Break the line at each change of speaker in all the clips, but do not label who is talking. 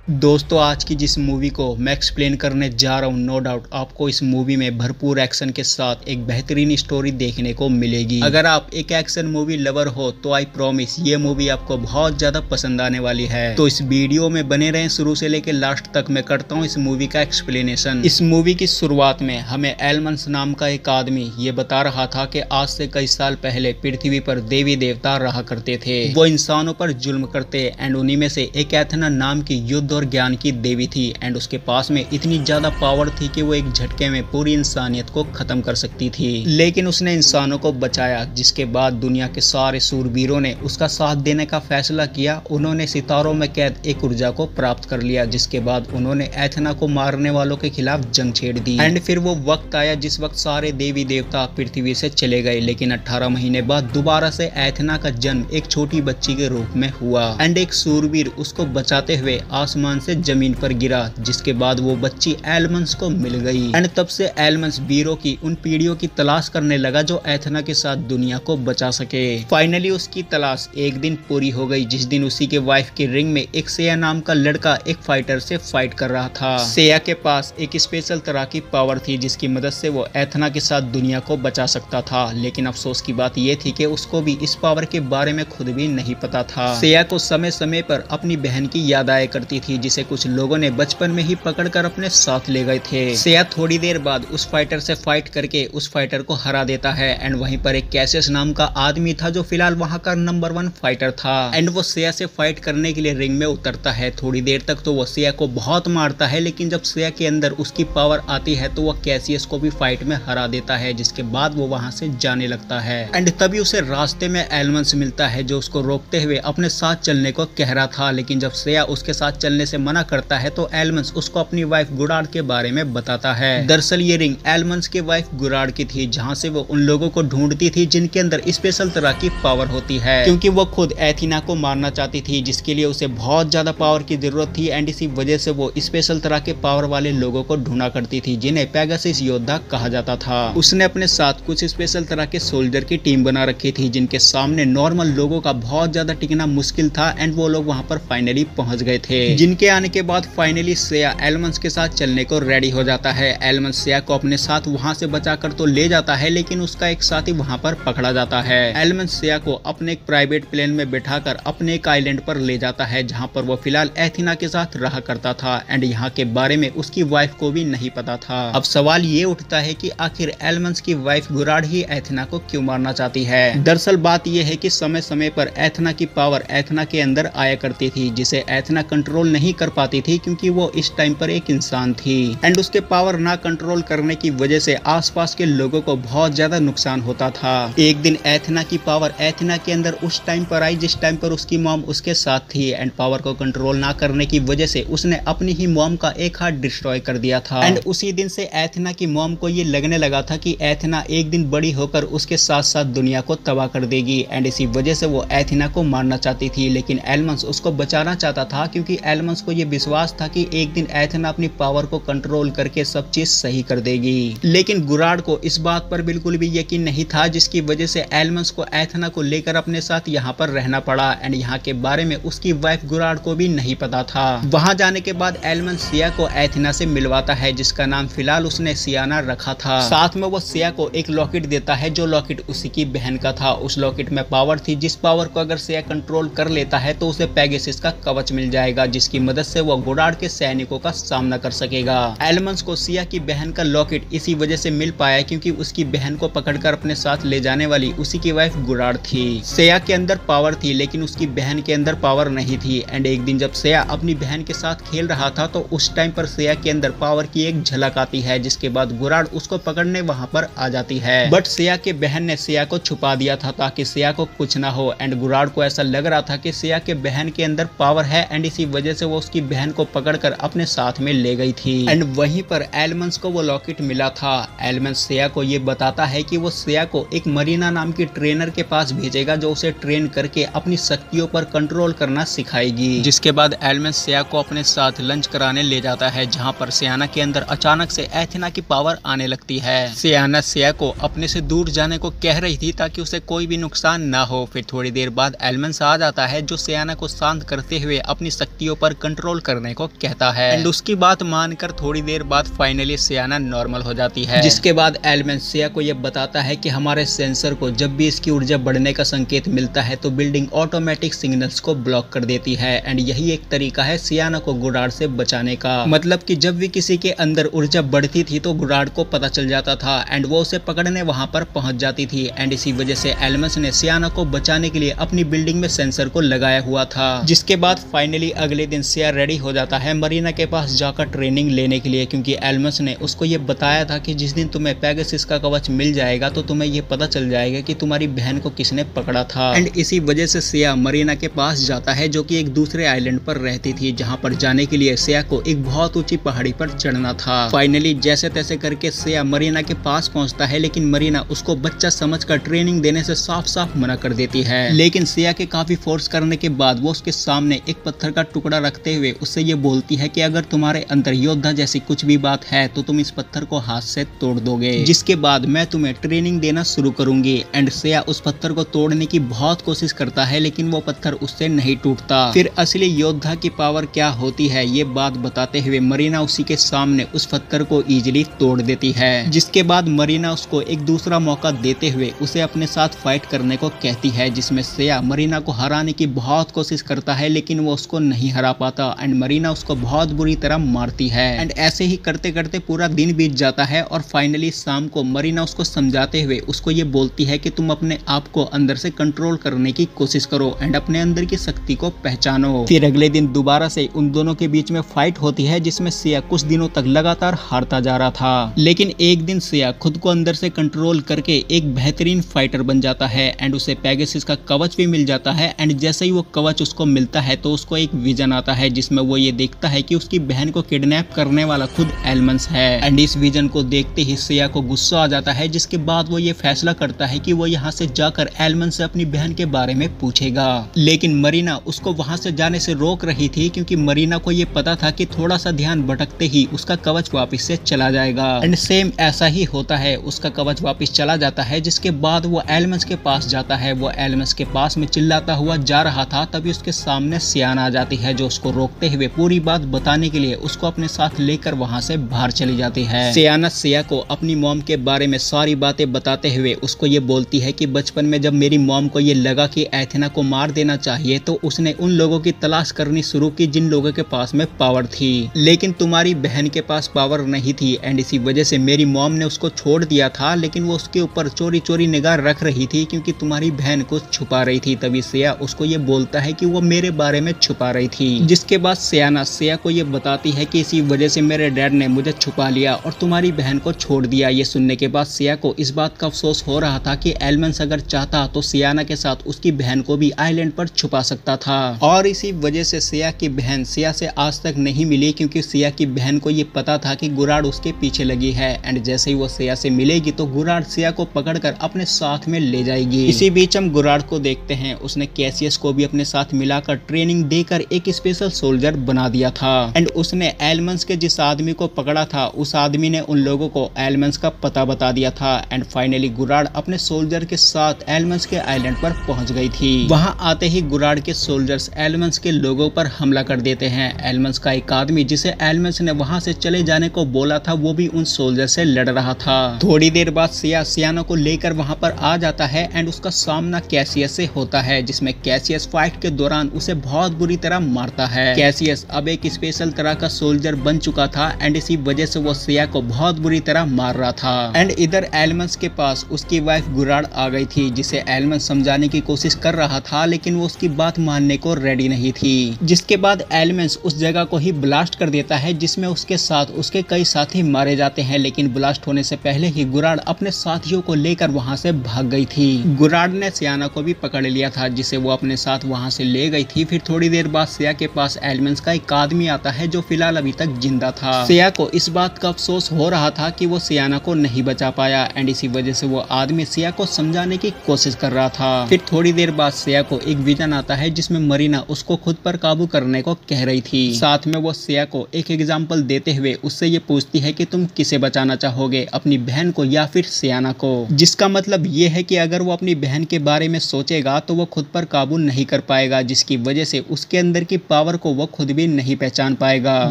दोस्तों आज की जिस मूवी को मैं एक्सप्लेन करने जा रहा हूँ, नो डाउट आपको इस मूवी में भरपूर एक्शन के साथ एक बेहतरीन स्टोरी देखने को मिलेगी। अगर आप एक एक्शन मूवी लवर हो तो आई प्रॉमिस ये मूवी आपको बहुत ज्यादा पसंद आने वाली है। तो इस वीडियो में बने रहें शुरू से लेकर लास्ट तक। मैं करता हूँ इस मूवी का एक्सप्लेनेशन। इस मूवी की शुरुआत में हमें एलमंस नाम का एक आदमी ये बता रहा था कि आज से कई साल पहले पृथ्वी पर देवी देवता रहा करते थे। वो इंसानों पर जुल्म करते एंड उन्हीं में से एक एथना नाम की युद्ध और ज्ञान की देवी थी एंड उसके पास में इतनी ज्यादा पावर थी कि वो एक झटके में पूरी इंसानियत को खत्म कर सकती थी। लेकिन उसने इंसानों को बचाया, जिसके बाद दुनिया के सारे सूरवीरों ने उसका साथ देने का फैसला किया। उन्होंने सितारों में कैद एक ऊर्जा को प्राप्त कर लिया, जिसके बाद उन्होंने एथना को मारने वालों के खिलाफ जंग छेड़ दी। एंड फिर वो वक्त आया जिस वक्त सारे देवी देवता पृथ्वी से चले गए, लेकिन 18 महीने बाद दोबारा से एथना का जन्म एक छोटी बच्ची के रूप में हुआ एंड एक सूरवीर उसको बचाते हुए आसमान से जमीन पर गिरा, जिसके बाद वो बच्ची एलमंस को मिल गई। एंड तब से एलमंस वीरों की उन पीढ़ियों की तलाश करने लगा जो एथना के साथ दुनिया को बचा सके। फाइनली उसकी तलाश एक दिन पूरी हो गई, जिस दिन उसी के वाइफ के रिंग में एक सेया नाम का लड़का एक फाइटर से फाइट कर रहा था। सेया के पास एक स्पेशल तरह की पावर थी जिसकी मदद से वो एथना के साथ दुनिया को बचा सकता था। लेकिन अफसोस की बात यह थी कि उसको भी इस पावर के बारे में खुद भी नहीं पता था। सेया को समय समय पर अपनी बहन की याद आया करती थी, जिसे कुछ लोगों ने बचपन में ही पकड़कर अपने साथ ले गए थे। सेया थोड़ी देर बाद उस फाइटर से फाइट करके उस फाइटर को हरा देता है एंड वहीं पर एक कैसियस नाम का आदमी था जो फिलहाल वहां का नंबर 1 फाइटर था एंड वो सेया से फाइट करने के लिए रिंग में उतरता है। थोड़ी देर तक तो वो सेया को बहुत मारता है, लेकिन जब सेया के अंदर उसकी पावर आती है तो वो कैसियस को भी फाइट में हरा देता है, जिसके बाद वो वहां से जाने लगता है। एंड तभी उसे रास्ते में एलमंस मिलता है जो उसको रोकते हुए अपने साथ चलने को कह रहा था। लेकिन जब सेया उसके साथ चलने से मना करता है तो एलमंस उसको अपनी वाइफ गुराड के बारे में बताता है। दरअसल ये रिंग एलमंस के वाइफ गुराड की थी, जहां से वो उन लोगों को ढूंढती थी जिनके अंदर स्पेशल तरह की पावर होती है, क्योंकि वो खुद एथीना को मारना चाहती थी, जिसके लिए उसे बहुत ज्यादा पावर की जरूरत थी। एंड इसी वजह से वो स्पेशल तरह के पावर वाले लोगों को ढूंढा करती थी जिन्हें पेगासस योद्धा कहा जाता था। उसने अपने साथ कुछ स्पेशल तरह के सोल्जर की टीम बना रखी थी जिनके सामने नॉर्मल लोगों का बहुत ज्यादा टिकना मुश्किल था एंड वो लोग वहां पर फाइनली पहुंच गए थे। जिनके आने के बाद फाइनली सेया एलमंस के साथ चलने को रेडी हो जाता है। एलमंस सेया को अपने साथ वहां से बचाकर तो ले जाता है, लेकिन उसका एक साथी वहां पर पकड़ा जाता है। एलमंस सेया को अपने एक प्राइवेट प्लेन में बैठाकर अपने एक आइलैंड पर ले जाता है, जहां पर वो फिलहाल एथीना के साथ रहा करता था एंड यहाँ के बारे में उसकी वाइफ को भी नहीं पता था। अब सवाल ये उठता है कि आखिर एलमंस की वाइफ गुराड ही एथीना को क्यों मारना चाहती है। दरअसल बात यह है कि समय समय पर एथीना की पावर एथीना के अंदर आया करती थी, जिसे एथीना कंट्रोल नहीं कर पाती थी क्योंकि वो इस टाइम पर एक इंसान थी एंड उसके पावर ना कंट्रोल करने की वजह से आसपास के लोगों को बहुत ज्यादा नुकसान होता था। एक दिन एथीना की पावर एथीना के अंदर उस टाइम पर आई जिस टाइम पर उसकी मॉम उसके साथ थी एंड पावर को कंट्रोल ना करने की वजह से उसने अपनी ही मॉम का एक हाथ डिस्ट्रॉय कर दिया था। एंड उसी दिन से एथीना की मॉम को ये लगने लगा था कि एथीना एक दिन बड़ी होकर उसके साथ साथ दुनिया को तबाह कर देगी एंड इसी वजह से वो एथीना को मारना चाहती थी। लेकिन एलमंस उसको बचाना चाहता था क्योंकि एलमंस को ये विश्वास था कि एक दिन एथीना अपनी पावर को कंट्रोल करके सब चीज सही कर देगी। लेकिन गुराड को इस बात पर बिल्कुल भी यकीन नहीं था, जिसकी वजह से एलमंस को एथीना को लेकर अपने साथ यहाँ पर रहना पड़ा एंड यहाँ के बारे में उसकी वाइफ गुराड को भी नहीं पता था। वहां जाने के बाद एलमंस सिया को एथीना से मिलवाता है, जिसका नाम फिलहाल उसने सियाना रखा था। साथ में वो सिया को एक लॉकेट देता है जो लॉकेट उसी की बहन का था। उस लॉकेट में पावर थी जिस पावर को अगर सिया कंट्रोल कर लेता है तो उसे पेगासस का कवच मिल जाएगा, जिसकी मदद से वो गुराड के सैनिकों का सामना कर सकेगा। एलमंस को सिया की बहन का लॉकेट इसी वजह से मिल पाया क्योंकि उसकी बहन को पकड़कर अपने साथ ले जाने वाली उसी की वाइफ गुराड थी। सेया के अंदर पावर थी लेकिन उसकी बहन के अंदर पावर नहीं थी एंड एक दिन जब सेया अपनी बहन के साथ खेल रहा था तो उस टाइम पर सेया के अंदर पावर की एक झलक आती है, जिसके बाद गुराड उसको पकड़ने वहां पर आ जाती है। बट सेया के बहन ने सेया को छुपा दिया था ताकि सेया को कुछ ना हो एंड गुराड को ऐसा लग रहा था कि सेया के बहन के अंदर पावर है एंड इसी वजह से वो उसकी बहन को पकड़कर अपने साथ में ले गई थी। एंड वहीं पर एलमंस को वो लॉकेट मिला था। एलमंस सेया को ये बताता है कि वो सेया को एक मरीना नाम की ट्रेनर के पास भेजेगा जो उसे ट्रेन करके अपनी शक्तियों पर कंट्रोल करना सिखाएगी। जिसके बाद एलमंस सेया को अपने साथ लंच कराने ले जाता है, जहां पर सियाना के अंदर अचानक से एथीना की पावर आने लगती है। सियाना सेया को अपने से दूर जाने को कह रही थी ताकि उसे कोई भी नुकसान ना हो। फिर थोड़ी देर बाद एलमंस आ जाता है जो सियाना को शांत करते हुए अपनी शक्तियों पर कंट्रोल करने को कहता है एंड उसकी बात मानकर थोड़ी देर बाद फाइनली सियाना नॉर्मल हो जाती है, जिसके बाद एलिमेंस सिया को यह बताता है कि हमारे सेंसर को जब भी इसकी ऊर्जा बढ़ने का संकेत मिलता है तो बिल्डिंग ऑटोमेटिक सिग्नल्स को ब्लॉक कर देती है एंड यही एक तरीका है सियाना को गुडार्ड से बचाने का। मतलब कि जब भी किसी के अंदर ऊर्जा बढ़ती थी तो गुडार्ड को पता चल जाता था एंड वो उसे पकड़ने वहां पर पहुंच जाती थी एंड इसी वजह से एलिमेंस ने सियाना को बचाने के लिए अपनी बिल्डिंग में सेंसर को लगाया हुआ था। जिसके बाद फाइनली अगले दिन सिया रेडी हो जाता है मरीना के पास जाकर ट्रेनिंग लेने के लिए, क्योंकि एलिमेंस ने उसको ये बताया था कि जिस दिन तुम्हें पेगासस का कवच मिल जाएगा तो तुम्हें ये पता चल जाएगा कि तुम्हारी बहन को किसने पकड़ा था एंड इसी वजह से सिया मरीना के पास जाता है जो कि एक दूसरे आइलैंड पर रहती थी, जहां पर जाने के लिए सिया को एक बहुत ऊंची पहाड़ी पर चढ़ना था। फाइनली जैसे तैसे करके सिया मरीना के पास पहुंचता है, लेकिन मरीना उसको बच्चा समझकर ट्रेनिंग देने से साफ साफ मना कर देती है। लेकिन सिया के काफी फोर्स करने के बाद वो उसके सामने एक पत्थर का टुकड़ा रखते हुए उससे ये बोलती है कि अगर तुम्हारे अंदर योद्धा जैसी कुछ भी बात है तो तुम इस पत्थर को हाथ से तोड़ दोगे, जिसके बाद मैं तुम्हें ट्रेनिंग देना शुरू करूंगी। एंड सिया उस पत्थर को तोड़ने की बहुत कोशिश करता है लेकिन वो पत्थर उससे नहीं टूटता। फिर असली योद्धा की पावर क्या होती है ये बात बताते हुए मरीना उसी के सामने उस पत्थर को इजीली तोड़ देती है, जिसके बाद मरीना उसको एक दूसरा मौका देते हुए उसे अपने साथ फाइट करने को कहती है, जिसमें सिया मरीना को हराने की बहुत कोशिश करता है लेकिन वो उसको नहीं हरा पाता एंड मरीना उसको बहुत बुरी तरह मारती है। एंड ऐसे ही करते करते पूरा दिन बीत जाता है और फाइनली शाम को मरीना उसको समझाते हुए उसको ये बोलती है कि तुम अपने आप को अंदर से कंट्रोल करने की कोशिश करो एंड अपने अंदर की शक्ति को पहचानो। फिर अगले दिन दोबारा से उन दोनों के बीच में फाइट होती है, जिसमें सिया कुछ दिनों तक लगातार हारता जा रहा था, लेकिन एक दिन सिया खुद को अंदर से कंट्रोल करके एक बेहतरीन फाइटर बन जाता है एंड उसे पेगासस का कवच भी मिल जाता है। एंड जैसे ही वो कवच उसको मिलता है तो उसको एक विजन आता है जिसमें वो ये देखता है कि उसकी बहन को किडनैप करने वाला खुद एलिमेंस है एंड इस विजन को देखते ही सिया को गुस्सा आ जाता है, जिसके बाद वो ये फैसला करता है कि वो यहाँ से जाकर एलिमेंस से अपनी बहन के बारे में पूछेगा। लेकिन मरीना उसको वहां से जाने से रोक रही थी, क्योंकि मरीना को ये पता था कि थोड़ा सा ध्यान भटकते ही उसका कवच वापस से चला जाएगा एंड सेम ऐसा ही होता है, उसका कवच वापस चला जाता है। जिसके बाद वो एलिमेंस के पास जाता है, वो एलिमेंस के पास में चिल्लाता हुआ जा रहा था, तभी उसके सामने सियाना आ जाती है जो उसको रोकते हुए पूरी बात बताने के लिए उसको अपने साथ लेकर वहां से बाहर चली जाती है। सियाना सिया को अपनी मॉम के बारे में सारी बातें बताते हुए उसको ये बोलती है कि बचपन में जब मेरी मॉम को ये लगा कि एथेना को मार देना चाहिए तो उसने उन लोगों की तलाश करनी शुरू की जिन लोगों के पास में पावर थी, लेकिन तुम्हारी बहन के पास पावर नहीं थी एंड इसी वजह से मेरी मॉम ने उसको छोड़ दिया था, लेकिन वो उसके ऊपर चोरी चोरी निगाह रख रही थी क्योंकि तुम्हारी बहन को छुपा रही थी। तभी सिया उसको ये बोलता है कि वो मेरे बारे में छुपा रही थी, जिसके बाद सियाना सिया को ये बताती है कि इसी वजह से मेरे डैड ने मुझे छुपा लिया और तुम्हारी बहन को छोड़ दिया। ये सुनने के बाद सिया को इस बात का अफसोस हो रहा था कि एलिमेंस अगर चाहता तो सियाना के साथ उसकी बहन को भी आइलैंड पर छुपा सकता था और इसी वजह से सिया की बहन सिया से आज तक नहीं मिली, क्योंकि सिया की बहन को ये पता था कि गुराड उसके पीछे लगी है एंड जैसे ही वो सिया से मिलेगी तो गुराड सिया को पकड़कर अपने साथ में ले जाएगी। इसी बीच हम गुराड को देखते हैं, उसने कैसियस को भी अपने साथ मिलाकर ट्रेनिंग देकर एक स्पेशल सोल्जर बना दिया था एंड उसने एलिमेंस के जिस आदमी को पकड़ा था उस आदमी ने उन लोगों को एलिमेंस का पता बता दिया था एंड फाइनली गुराड अपने सोल्जर के साथ एलिमेंस के आइलैंड पर पहुंच गई थी। वहां आते ही गुराड के सोल्जर्स एलिमेंस के लोगों पर हमला कर देते हैं। एलिमेंस का एक आदमी जिसे एलिमेंस ने वहां से चले जाने को बोला था वो भी उन सोल्जर से लड़ रहा था। थोड़ी देर बाद सियाना को लेकर वहां पर आ जाता है एंड उसका सामना कैसियस से होता है, जिसमें कैसियस फाइट के दौरान उसे बहुत बुरी तरह मारता है। कैसियस अब एक स्पेशल तरह का सोल्जर बन चुका था एंड इसी वजह से वो सिया को बहुत बुरी तरह मार रहा था एंड इधर एलिमेंस के पास उसकी वाइफ गुराड आ गई थी, जिसे एलिमेंस समझाने की कोशिश कर रहा था लेकिन वो उसकी बात मानने को रेडी नहीं थी। जिसके बाद एलिमेंस उस जगह को ही ब्लास्ट कर देता है, जिसमें उसके साथ उसके कई साथी मारे जाते हैं, लेकिन ब्लास्ट होने से पहले ही गुराड अपने साथियों को लेकर वहां से भाग गई थी। गुराड ने सियाना को भी पकड़ लिया था, जिसे वो अपने साथ वहां से ले गई थी। फिर थोड़ी देर बाद सिया के पास एलिमेंस का एक आदमी आता है जो फिलहाल अभी तक जिंदा था। सिया को इस बात का अफसोस हो रहा था कि वो सियाना को नहीं बचा पाया एंड इसी वजह से वो आदमी सिया को समझाने की कोशिश कर रहा था। फिर थोड़ी देर बाद सिया को एक विजन आता है जिसमें मरीना उसको खुद पर काबू करने को कह रही थी। साथ में वो सिया को एक एग्जाम्पल देते हुए उससे ये पूछती है कि तुम किसे बचाना चाहोगे, अपनी बहन को या फिर सियाना को, जिसका मतलब ये है कि अगर वो अपनी बहन के बारे में सोचेगा तो वो खुद पर काबू नहीं कर पाएगा, जिसकी वजह से उसके अंदर की पावर पावर को वो खुद भी नहीं पहचान पाएगा।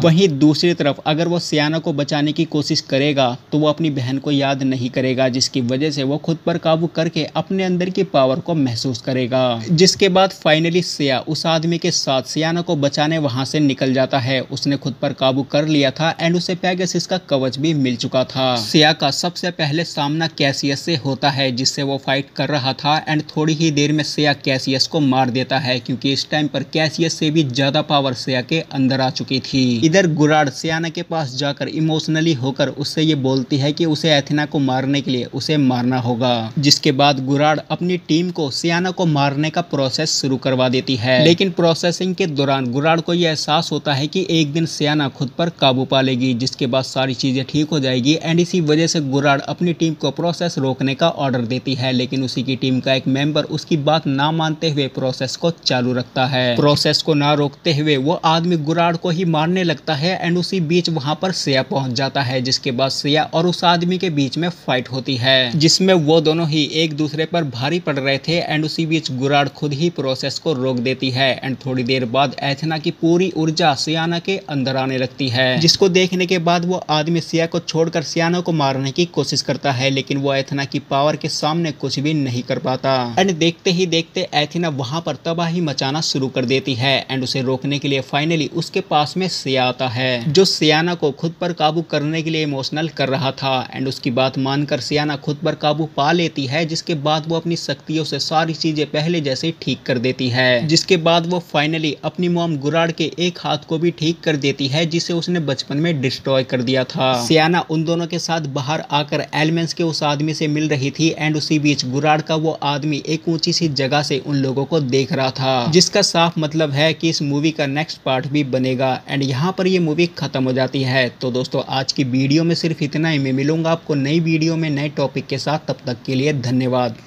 वहीं दूसरी तरफ अगर वो सियाना को बचाने की कोशिश करेगा तो वो अपनी बहन को याद नहीं करेगा, जिसकी वजह से वो खुद पर काबू करके अपने अंदर की पावर को महसूस करेगा। जिसके बाद फाइनली सिया उस आदमी के साथ सियाना को बचाने वहां से निकल जाता है। उसने खुद पर काबू कर लिया था एंड उसे पेगासस का कवच भी मिल चुका था। सिया का सबसे पहले सामना कैसियस से होता है, जिससे वो फाइट कर रहा था एंड थोड़ी ही देर में सिया कैसियस को मार देता है, क्योंकि इस टाइम पर कैसियस से भी ज्यादा पावर सिया के अंदर आ चुकी थी। इधर गुराड सियाना के पास जाकर इमोशनली होकर उससे ये बोलती है कि उसे एथेना को मारने के लिए उसे मारना होगा। जिसके बाद गुराड अपनी टीम को सियाना को मारने का प्रोसेस शुरू करवा देती है, लेकिन प्रोसेसिंग के दौरान गुराड को यह एहसास होता है कि एक दिन सियाना खुद पर काबू पा लेगी, जिसके बाद सारी चीजें ठीक हो जाएगी एंड इसी वजह से गुराड अपनी टीम को प्रोसेस रोकने का ऑर्डर देती है। लेकिन उसी की टीम का एक मेंबर उसकी बात ना मानते हुए प्रोसेस को चालू रखता है। प्रोसेस को ना रोकते हुए वो आदमी गुराड को ही मारने लगता है एंड उसी बीच वहां पर सिया पहुंच जाता है। जिसके बाद सिया और उस आदमी के बीच में फाइट होती है, जिसमें वो दोनों ही एक दूसरे पर भारी पड़ रहे थे एंड उसी बीच गुराड खुद ही प्रोसेस को रोक देती है एंड थोड़ी देर बाद एथेना की पूरी ऊर्जा सियाना के अंदर आने लगती है। जिसको देखने के बाद वो आदमी सिया को छोड़कर सियाना को मारने की कोशिश करता है, लेकिन वो एथेना की पावर के सामने कुछ भी नहीं कर पाता एंड देखते ही देखते एथेना वहां पर तबाही मचाना शुरू कर देती है एंड उसे रोकने के लिए फाइनली उसके पास में सिया आता है, जो सियाना को खुद पर काबू करने के लिए इमोशनल कर रहा था एंड उसकी बात मानकर सियाना खुद पर काबू पा लेती है। जिसके बाद वो अपनी शक्तियों से सारी चीजें पहले जैसे ठीक कर देती है। जिसके बाद वो फाइनली अपनी मॉम गुराड के एक हाथ को भी ठीक कर देती है, जिसे उसने बचपन में डिस्ट्रॉय कर दिया था। सियाना उन दोनों के साथ बाहर आकर एलिमेंट्स के उस आदमी से मिल रही थी एंड उसी बीच गुराड का वो आदमी एक ऊंची सी जगह से उन लोगों को देख रहा था, जिसका साफ मतलब है कि इस मूवी का नेक्स्ट पार्ट भी बनेगा एंड यहाँ पर ये मूवी खत्म हो जाती है। तो दोस्तों आज की वीडियो में सिर्फ इतना ही। मैं मिलूंगा आपको नई वीडियो में नए टॉपिक के साथ, तब तक के लिए धन्यवाद।